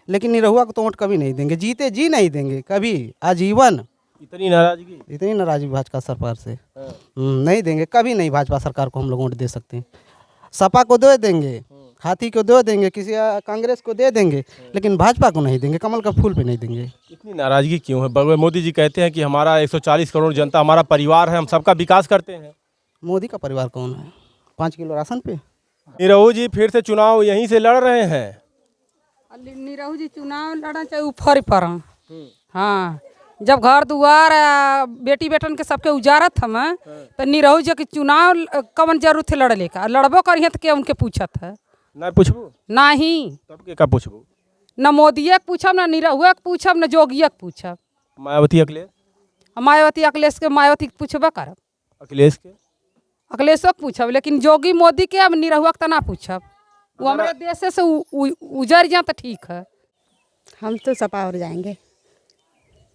लेकिन निरहुआ को तो वोट कभी नहीं देंगे, जीते जी नहीं देंगे कभी आजीवन। इतनी नाराजगी भाजपा सरकार से नहीं देंगे, कभी नहीं भाजपा सरकार को हम लोग वोट दे सकते हैं। सपा को दे देंगे, हाथी को दे देंगे, किसी कांग्रेस को दे देंगे, लेकिन भाजपा को नहीं देंगे, कमल का फूल पे नहीं देंगे। इतनी नाराजगी क्यों है? बगैर मोदी जी कहते हैं कि हमारा 140 करोड़ जनता हमारा परिवार है, हम सबका विकास करते हैं। मोदी का परिवार कौन है? 5 किलो राशन पे। निरहू जी फिर से चुनाव यहीं से लड़ रहे हैं। निरहू जी चुनाव लड़ना चाहिए ऊपर पर। हाँ, जब घर दुआर बेटी बेटन के सबके उजारत हम तो निरहू जी के चुनाव कवन जरूरत है लड़ले का? लड़बो करिए तो क्या उनके पूछत है? ना पूछबू नहीं, तब के का पूछबू? न मोदिये के पूछब, न निरहुआ के पूछब, न जोगिया के पूछब। मायावती अखिलेश? मायावती अखिलेश के मायावती के पूछबा करब, अखिलेश के अखिलेशो के पूछब, लेकिन जोगी मोदी के अब निरहुआ के तो ना पूछब। वो हमारे देश से उजर जा तो ठीक है। हम तो सपा और जाएंगे।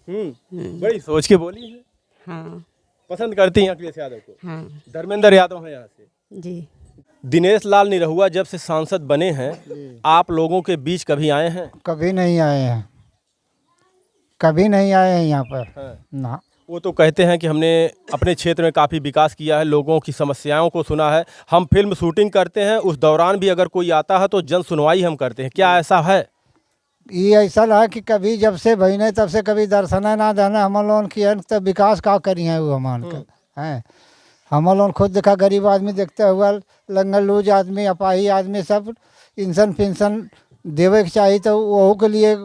बड़ी सोच के बोली है। हाँ पसंद करती हैं अखिलेश यादव को? हाँ धर्मेंद्र यादव है यहाँ से। जी। दिनेश लाल निरहुआ जब से सांसद बने हैं, आप लोगों के बीच कभी आए हैं? कभी नहीं आए हैं, कभी नहीं आए हैं यहाँ पर। हाँ। ना, वो तो कहते हैं कि हमने अपने क्षेत्र में काफ़ी विकास किया है, लोगों की समस्याओं को सुना है। हम फिल्म शूटिंग करते हैं, उस दौरान भी अगर कोई आता है तो जन सुनवाई हम करते हैं। क्या ऐसा है? ये ऐसा है कि कभी जब से बहने तब से कभी दर्शन ना देना हम लोगों की है, तो विकास का करी है वो हमान का है। हम लोग खुद देखा गरीब आदमी देखते हुआ, लंगल लूज आदमी, अपाही आदमी, सब इंसान पेंशन देवे के चाहिए, तो वह के लिए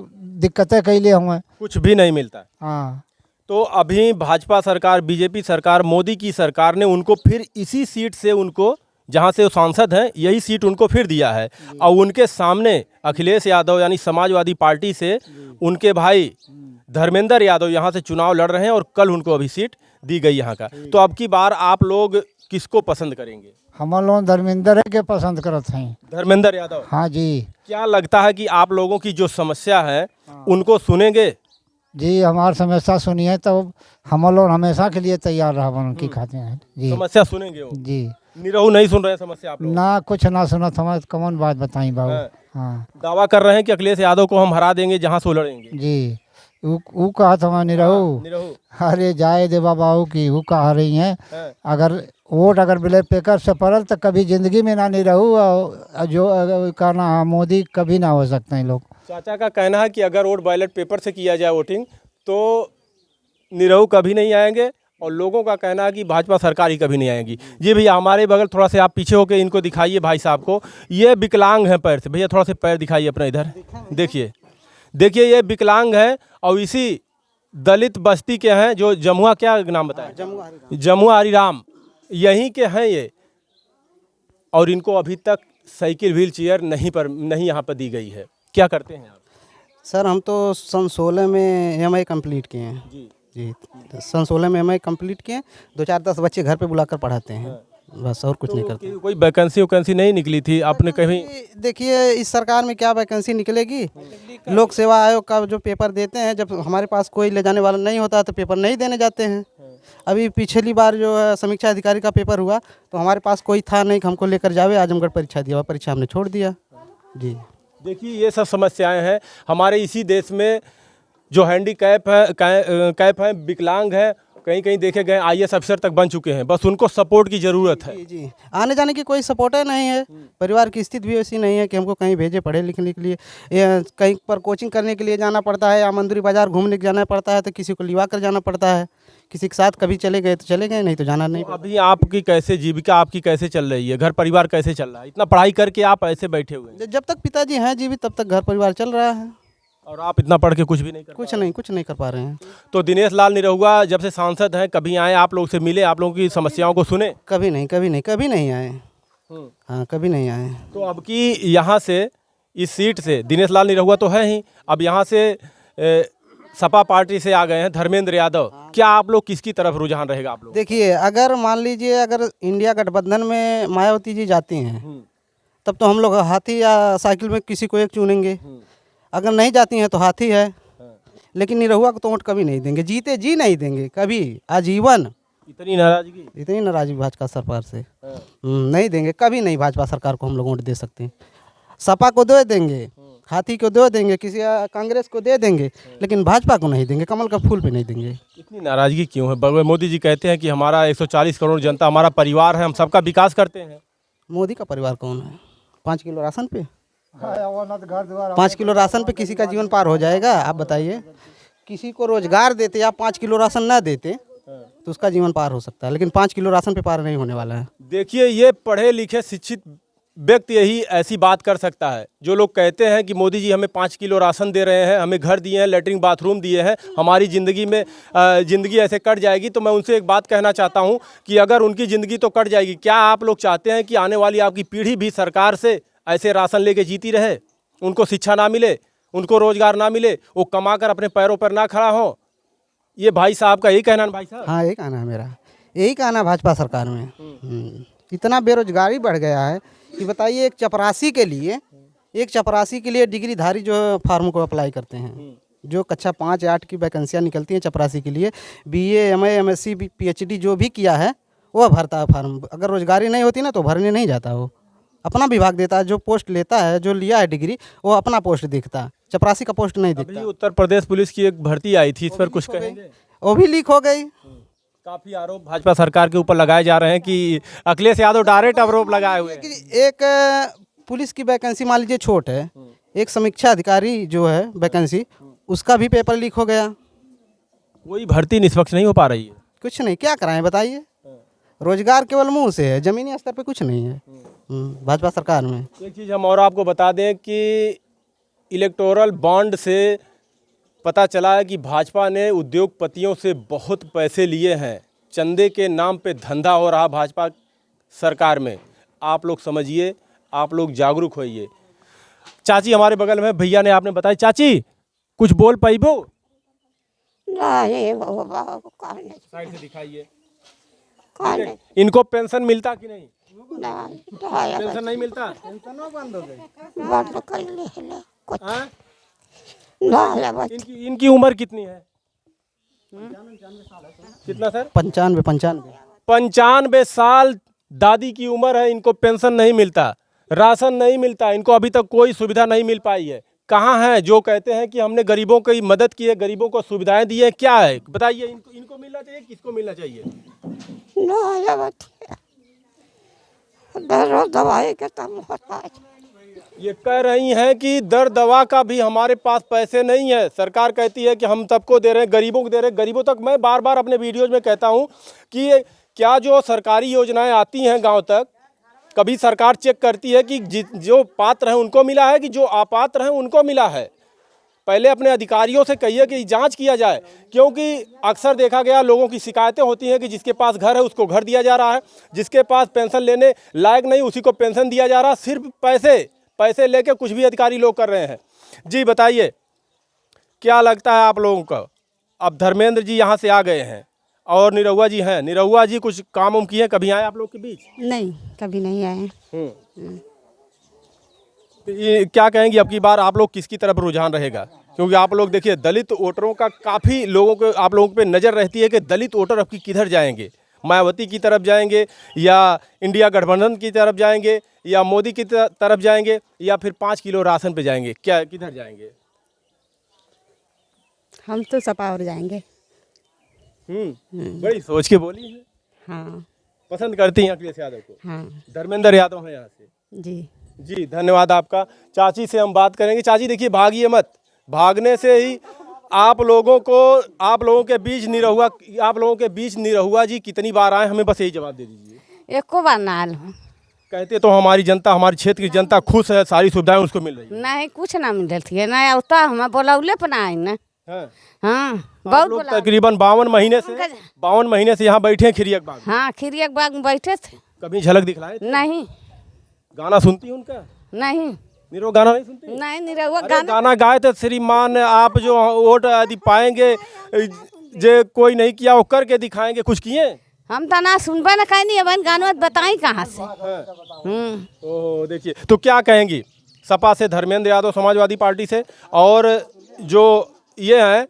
दिक्कतें कैले हुए, कुछ भी नहीं मिलता। हाँ। तो अभी भाजपा सरकार, बीजेपी सरकार, मोदी की सरकार ने उनको फिर इसी सीट से, उनको जहां से वो सांसद हैं, यही सीट उनको फिर दिया है। और उनके सामने अखिलेश यादव यानी समाजवादी पार्टी से उनके भाई धर्मेंद्र यादव यहाँ से चुनाव लड़ रहे हैं और कल उनको अभी सीट दी गई यहाँ का। तो अब की बार आप लोग किसको पसंद करेंगे? हम लोग धर्मेंद्र के पसंद करते हैं। धर्मेंद्र यादव? हाँ जी। क्या लगता है कि आप लोगों की जो समस्या है उनको सुनेंगे? जी, हमारी समस्या सुनिए तो हम लोग हमेशा के लिए तैयार रहा उनकी खाते हैं जी। समस्या सुनेंगे वो? जी। निरहू नहीं सुन रहे हैं समस्या आप लोग? ना, कुछ ना सुना था, कौन बात बताई बाबू। हाँ। दावा कर रहे हैं कि अखिलेश यादव को हम हरा देंगे जहां से वो लड़ेंगे। जी, वो कहा था निरहू। अरे जाए दे बाबू की, वो कहा रही हैं अगर वोट अगर ब्लैक पेपर से पड़ल तो कभी जिंदगी में ना निरहू जो कहना मोदी कभी ना हो सकते हैं लोग। चाचा का कहना है कि अगर वोट बैलेट पेपर से किया जाए वोटिंग तो निरहू कभी नहीं आएंगे, और लोगों का कहना है कि भाजपा सरकार ही कभी नहीं आएगी। जी भैया, हमारे बगल थोड़ा से आप पीछे होके इनको दिखाइए भाई साहब को। ये विकलांग हैं पैर से। भैया थोड़ा से पैर दिखाइए अपना इधर, देखिए देखिए, ये विकलांग है और इसी दलित बस्ती के हैं, जो जमुआ, क्या नाम बताया? जमुआ हरिराम, यहीं के हैं ये। और इनको अभी तक साइकिल व्हील चेयर नहीं यहाँ पर दी गई है। क्या करते हैं आप? सर हम तो सन 16 में MI कंप्लीट किए हैं जी। सन 16 में MI कंप्लीट किए, 2-4-10 बच्चे घर पे बुलाकर पढ़ाते हैं, बस और कुछ नहीं करते। कोई वैकेंसी नहीं निकली थी आपने कहीं? देखिए इस सरकार में क्या वैकेंसी निकलेगी? लोक सेवा आयोग का जो पेपर देते हैं, जब हमारे पास कोई ले जाने वाला नहीं होता तो पेपर नहीं देने जाते हैं। अभी पिछली बार जो है समीक्षा अधिकारी का पेपर हुआ तो हमारे पास कोई था नहीं कि हमको लेकर जावे, आजमगढ़ परीक्षा दिया, परीक्षा हमने छोड़ दिया जी। देखिए ये सब समस्याएं हैं हमारे इसी देश में। जो हैंडीकैप है, विकलांग है, कहीं कहीं देखे गए IAS अफसर तक बन चुके हैं, बस उनको सपोर्ट की ज़रूरत है। जी, आने जाने की कोई सपोर्ट नहीं है, परिवार की स्थिति भी ऐसी नहीं है कि हमको कहीं भेजे पढ़े लिखने के लिए। कहीं पर कोचिंग करने के लिए जाना पड़ता है, या मंदिर बाजार घूमने जाना पड़ता है, तो किसी को लिवा कर जाना पड़ता है। किसी के साथ कभी चले गए तो चले गए, नहीं तो जाना नहीं। तो अभी आपकी कैसे जीविका आपकी कैसे चल रही है? घर परिवार कैसे चल रहा है? इतना पढ़ाई करके आप ऐसे बैठे हुए हैं। जब तक पिताजी हैं जीवित तब तक घर परिवार चल रहा है, और आप इतना पढ़ के कुछ भी नहीं कर कुछ नहीं कर पा रहे हैं। तो दिनेश लाल निरहुआ जब से सांसद हैं, कभी आए आप लोग से मिले, आप लोगों की समस्याओं को सुने? कभी नहीं आए। हाँ, कभी नहीं आए। तो अब की यहाँ से इस सीट से दिनेश लाल निरहुआ तो है ही, अब यहाँ से सपा पार्टी से आ गए हैं धर्मेंद्र यादव। क्या आप लोग किसकी तरफ रुझान रहेगा आप लोग? देखिए, अगर मान लीजिए अगर इंडिया गठबंधन में मायावती जी जाती हैं तब तो हम लोग हाथी या साइकिल में किसी को एक चुनेंगे। अगर नहीं जाती हैं तो हाथी है, लेकिन निरहुआ को तो वोट कभी नहीं देंगे, जीते जी नहीं देंगे कभी आजीवन। इतनी नाराजगी भाजपा सरकार से नहीं देंगे, कभी नहीं भाजपा सरकार को हम लोग वोट दे सकते हैं। सपा को दे देंगे, हाथी को दे देंगे, किसी कांग्रेस को दे देंगे, लेकिन भाजपा को नहीं देंगे, कमल का फूल पे नहीं देंगे। इतनी नाराजगी क्यों है? मोदी जी कहते हैं कि हमारा 140 करोड़ जनता हमारा परिवार है, हम सबका विकास करते हैं। मोदी का परिवार कौन है? 5 किलो राशन पे, घर द्वार 5 किलो राशन पे किसी का जीवन पार हो जाएगा? आप बताइए। किसी को रोजगार देते या 5 किलो राशन ना देते तो उसका जीवन पार हो सकता है, लेकिन 5 किलो राशन पे पार नहीं होने वाला है। देखिए, ये पढ़े लिखे शिक्षित व्यक्ति यही ऐसी बात कर सकता है। जो लोग कहते हैं कि मोदी जी हमें 5 किलो राशन दे रहे हैं, हमें घर दिए हैं, लेटरिन बाथरूम दिए हैं, हमारी ज़िंदगी में ज़िंदगी ऐसे कट जाएगी, तो मैं उनसे एक बात कहना चाहता हूं कि अगर उनकी ज़िंदगी तो कट जाएगी, क्या आप लोग चाहते हैं कि आने वाली आपकी पीढ़ी भी सरकार से ऐसे राशन लेके जीती रहे? उनको शिक्षा ना मिले, उनको रोज़गार ना मिले, वो कमा कर अपने पैरों पर ना खड़ा हो? ये भाई साहब का यही कहना है। भाई साहब, हाँ, यही कहना है मेरा, यही कहना है भाजपा सरकार में। इतना बेरोजगारी बढ़ गया है कि बताइए, एक चपरासी के लिए डिग्रीधारी जो फार्म को अप्लाई करते हैं, जो कक्षा 5 या 8 की वैकेंसियाँ निकलती हैं चपरासी के लिए, BA MA MSc PhD जो भी किया है वो भरता है फार्म। अगर रोजगारी नहीं होती ना तो भरने नहीं जाता, वो अपना विभाग देता है, जो पोस्ट लेता है, जो लिया है डिग्री, वो अपना पोस्ट देखता है, चपरासी का पोस्ट नहीं अभी देखता। उत्तर प्रदेश पुलिस की एक भर्ती आई थी, इस पर कुछ कहेंगे? वो भी लीक हो गई। काफ़ी आरोप भाजपा सरकार के ऊपर लगाए जा रहे हैं कि अखिलेश यादव डायरेक्ट आरोप लगाए हुए हैं। कि एक पुलिस की वैकेंसी मान लीजिए छोट है, एक समीक्षा अधिकारी जो है वैकेंसी, उसका भी पेपर लीक हो गया। कोई भर्ती निष्पक्ष नहीं हो पा रही है। कुछ नहीं, क्या कराएं बताइए? रोजगार केवल मुंह से है, जमीनी स्तर पे कुछ नहीं है भाजपा सरकार में। एक चीज़ हम और आपको बता दें कि इलेक्टोरल बॉन्ड से पता चला है कि भाजपा ने उद्योगपतियों से बहुत पैसे लिए हैं। चंदे के नाम पे धंधा हो रहा भाजपा सरकार में। आप लोग समझिए, आप लोग जागरूक होइए। चाची हमारे बगल में, भैया ने आपने बताया, चाची कुछ बोल पाई वो? साइड से दिखाइए। इनको पेंशन मिलता कि नहीं? पेंशन नहीं मिलता? बंद हो गई। हाँ? इनकी उम्र कितनी है? कितना सर? 95 साल दादी की उम्र है, इनको पेंशन नहीं मिलता, राशन नहीं मिलता, इनको अभी तक कोई सुविधा नहीं मिल पाई है। कहाँ है जो कहते हैं कि हमने गरीबों की मदद की है, गरीबों को सुविधाएं दी है? क्या है बताइए? इनको मिलना चाहिए, किसको मिलना चाहिए? दवाई के तब ये कह रही हैं कि दर दवा का भी हमारे पास पैसे नहीं है। सरकार कहती है कि हम सबको दे रहे हैं, गरीबों को दे रहे हैं। गरीबों तक मैं बार बार अपने वीडियोज में कहता हूं कि क्या जो सरकारी योजनाएं आती हैं गांव तक, कभी सरकार चेक करती है कि जो पात्र हैं उनको मिला है कि जो अपात्र हैं उनको मिला है? पहले अपने अधिकारियों से कहिए कि जांच किया जाए, क्योंकि अक्सर देखा गया लोगों की शिकायतें होती हैं कि जिसके पास घर है उसको घर दिया जा रहा है, जिसके पास पेंशन लेने लायक नहीं उसी को पेंशन दिया जा रहा है। सिर्फ पैसे लेके कुछ भी अधिकारी लोग कर रहे हैं। जी बताइए, क्या लगता है आप लोगों को? अब धर्मेंद्र जी यहाँ से आ गए हैं और निरहुआ जी हैं। निरहुआ जी कुछ काम किए हैं? कभी आए आप लोग के बीच? नहीं, कभी नहीं आए। ये क्या कहेंगी अब की बार आप लोग किसकी तरफ रुझान रहेगा? क्योंकि आप लोग देखिए, दलित वोटरों का काफ़ी लोगों को आप लोगों पे नज़र रहती है कि दलित वोटर अब की किधर जाएंगे? मायावती की तरफ जाएंगे, या इंडिया गठबंधन की तरफ जाएंगे, या मोदी की तरफ जाएंगे, या फिर 5 किलो राशन पे जाएंगे? क्या किधर जाएंगे? हम तो सपा और जाएंगे। बड़ी सोच के बोली है। हाँ पसंद करती हैं अखिलेश यादव को? हाँ धर्मेंद्र यादव हैं यहाँ से। जी। धन्यवाद आपका। चाची से हम बात करेंगे। चाची देखिए, भागिए मत, भागने से ही आप लोगों के बीच निरहुआ जी कितनी बार आए? हमें बस यही जवाब दे दीजिए। एको बार ना आयल हूँ। कहते तो हमारी जनता, हमारे क्षेत्र की जनता खुश है, सारी सुविधाएं उसको मिल रही है। नहीं, कुछ ना मिल रही है, ना उतना हमें बोलौले पर ना आई ना। हाँ बहुत लोग तकरीबन 52 महीने से यहाँ बैठे हैं खिरियक बाग। हाँ, खिरियक बाग में बैठे थे। कभी झलक दिखलाए? नहीं। गाना सुनती उनका? नहीं। निरहुआ गाना नहीं सुनती? नहीं, निरहुआ गाना गाए थे, श्रीमान आप जो वोट यदि पाएंगे, जो कोई नहीं किया वो करके दिखाएंगे, कुछ किए? हम तो ना सुनबा ना कहीं नहीं, अब गानों बताई कहाँ से? ओह देखिए, तो क्या कहेंगी सपा से धर्मेंद्र यादव समाजवादी पार्टी से, और जो ये हैं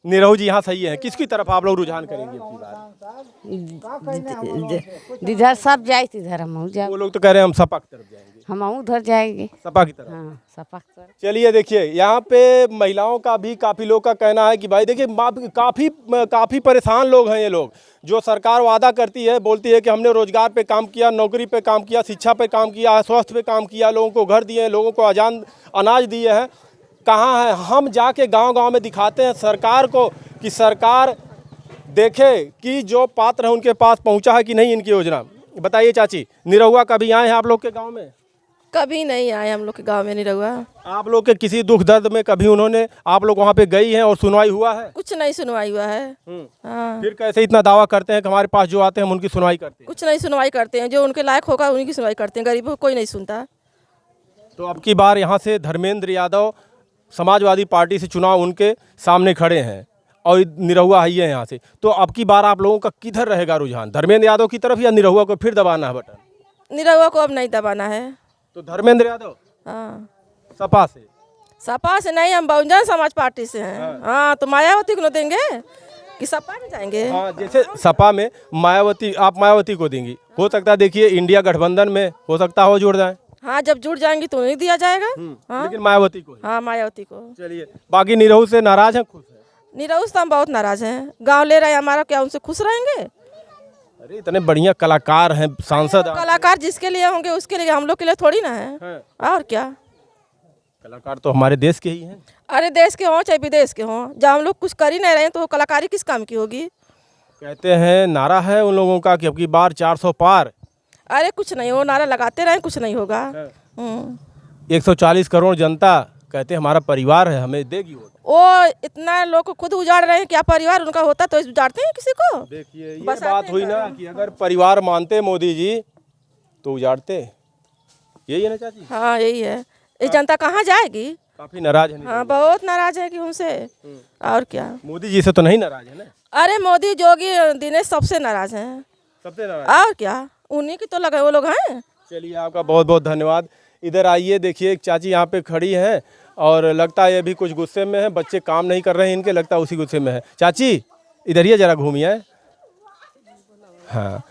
निरहु जी यहाँ सही है, किसकी तरफ आप लोग रुझान करेंगे अब की बार? जिधर सब जाए तिधर हम जाए। वो लोग तो कह रहे हैं हम सपा की तरफ जाएंगे। हम उधर जाएंगे। सपा की तरफ। हाँ सपा की तरफ। चलिए देखिए, यहाँ पे महिलाओं का भी काफ़ी लोग का कहना है कि भाई देखिए काफ़ी परेशान लोग हैं ये लोग। जो सरकार वादा करती है, बोलती है कि हमने रोजगार पे काम किया, नौकरी पे काम किया, शिक्षा पे काम किया, स्वास्थ्य पे काम किया, लोगों को घर दिए, लोगों को अनाज दिए हैं। कहाँ है? हम जाके गांव-गांव में दिखाते हैं सरकार को कि सरकार देखे कि जो पात्र है उनके पास पहुंचा है कि नहीं इनकी योजना। बताइए चाची, निरहुआ कभी आए हैं आप लोग के गांव में? कभी नहीं आए हम लोग के गांव में निरहुआ। आप लोग के किसी दुख दर्द में कभी उन्होंने, आप लोग वहाँ पे गई हैं और सुनवाई हुआ है? कुछ नहीं सुनवाई हुआ है। हाँ। फिर कैसे इतना दावा करते हैं कि हमारे पास जो आते हैं हम उनकी सुनवाई करते हैं? कुछ नहीं सुनवाई करते हैं, जो उनके लायक होगा उन्हीं की सुनवाई करते हैं, गरीबों को कोई नहीं सुनता। तो अब की बार यहाँ से धर्मेंद्र यादव समाजवादी पार्टी से चुनाव उनके सामने खड़े हैं और निरहुआ आई है यहाँ से, तो अब की बार आप लोगों का किधर रहेगा रुझान? धर्मेंद्र यादव की तरफ या निरहुआ को फिर दबाना है बटन? निरहुआ को अब नहीं दबाना है। तो धर्मेंद्र यादव हाँ सपा से? सपा से नहीं, हम बहुजन समाज पार्टी से हैं। हाँ तो मायावती को न देंगे कि सपा में जाएंगे? हाँ, जैसे सपा में मायावती, आप मायावती को देंगी, हो सकता है देखिए इंडिया गठबंधन में हो सकता हो जुड़ जाए। हाँ जब जुड़ जाएंगी तो उन्हें दिया जाएगा। हाँ लेकिन मायावती को ही। हाँ मायावती को। चलिए, बाकी निरहु से नाराज हैं, खुश हैं? निरहुआ से हम बहुत नाराज हैं। गाँव ले रहे हैं हमारा, क्या उनसे खुश रहेंगे? अरे इतने बढ़िया कलाकार हैं, सांसद आप। कलाकार जिसके लिए होंगे उसके लिए, हम लोग के लिए थोड़ी ना है। और क्या, कलाकार तो हमारे देश के ही हैं। अरे देश के हों चाहे विदेश के हों, जब हम लोग कुछ कर ही नहीं रहे तो कलाकारी किस काम की होगी? कहते हैं नारा है उन लोगों का कि अब की बार 400 पार। अरे कुछ नहीं हो, नारा लगाते रहे, कुछ नहीं होगा। 140 करोड़ जनता कहते हैं हमारा परिवार है, हमें देगी वोट। वो इतना लोग को खुद उजाड़ रहे हैं, क्या परिवार उनका होता तो उजाड़ते हैं किसी को? देखिए ये बस बात आते हुई ना कि अगर परिवार मानते मोदी जी तो उजाड़ते। यही है ना चाची? हाँ यही है। ये जनता कहाँ जाएगी? काफी नाराज है। हाँ बहुत नाराज है कि उनसे। और क्या, मोदी जी से तो नहीं नाराज है ना? अरे मोदी जोगी दिनेश सबसे नाराज हैं। सबसे नाराज। और क्या, उन्हीं की तो लगे वो लोग हैं। चलिए आपका बहुत बहुत धन्यवाद। इधर आइए, देखिए एक चाची यहाँ पे खड़ी हैं और लगता है ये भी कुछ गुस्से में है, बच्चे काम नहीं कर रहे हैं इनके, लगता है उसी गुस्से में है। चाची इधर ही जरा घूमिए। हाँ